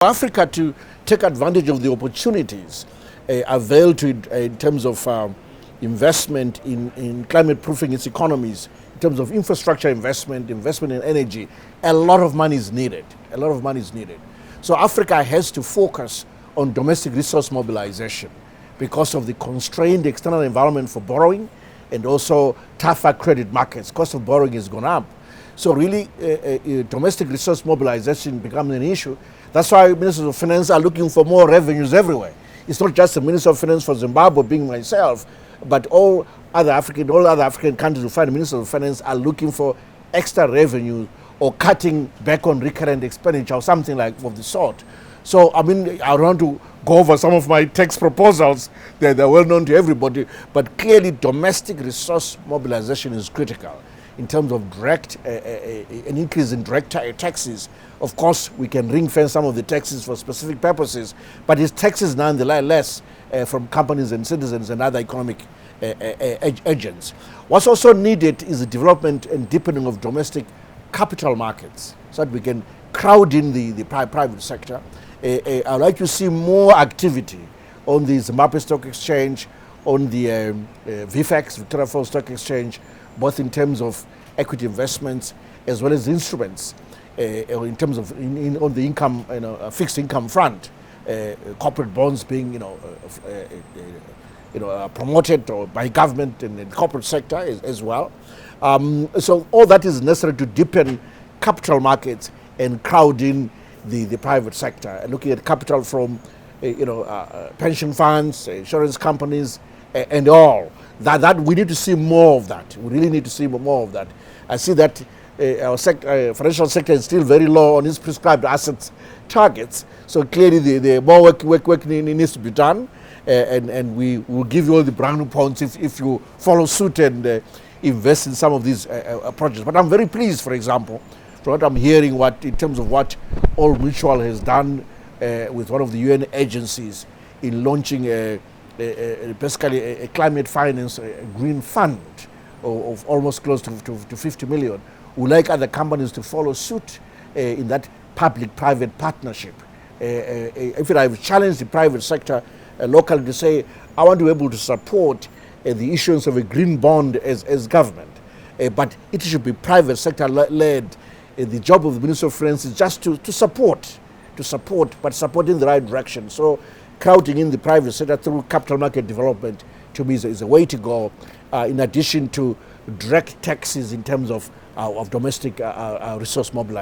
Africa to take advantage of the opportunities availed to it in terms of investment in climate-proofing its economies, in terms of infrastructure investment in energy. A lot of money is needed. A lot of money is needed. So Africa has to focus on domestic resource mobilization because of the constrained external environment for borrowing and also tougher credit markets. Cost of borrowing has gone up. So really, domestic resource mobilization becomes an issue. That's why ministers of finance are looking for more revenues everywhere. It's not just the minister of finance for Zimbabwe being myself, but all other African countries who find ministers of finance are looking for extra revenue or cutting back on recurrent expenditure or something like of the sort. So, I mean, I want to go over some of my tax proposals. They're well known to everybody, but clearly domestic resource mobilization is critical in terms of direct, an increase in direct taxes. Of course, we can ring fence some of the taxes for specific purposes, but it's taxes nonetheless from companies and citizens and other economic agents. What's also needed is the development and deepening of domestic capital markets so that we can crowd in the private sector. I'd like to see more activity on the Zimbabwe Stock Exchange, on the VFX, Victoria Falls Stock Exchange, both in terms of equity investments as well as instruments in terms of on the income, fixed income front, corporate bonds being promoted or by government and the corporate sector as well. So all that is necessary to deepen capital markets and crowd in the private sector, and looking at capital from pension funds, insurance companies, and all. That we need to see more of that. We really need to see more of that. I see that our financial sector is still very low on its prescribed assets targets. So clearly, the more work needs to be done, and we will give you all the brownie points if you follow suit and invest in some of these projects. But I'm very pleased, for example, from what I'm hearing, in terms of what Old Mutual has done with one of the UN agencies in launching basically a climate finance green fund of almost close to 50 million. We'd like other companies to follow suit in that public-private partnership. If I've challenged the private sector locally to say, I want to be able to support the issuance of a green bond as government, but it should be private sector led. The job of the Minister of Finance is just to support, but support in the right direction. So crowding in the private sector through capital market development, to me, is a way to go, in addition to direct taxes in terms of domestic resource mobilization.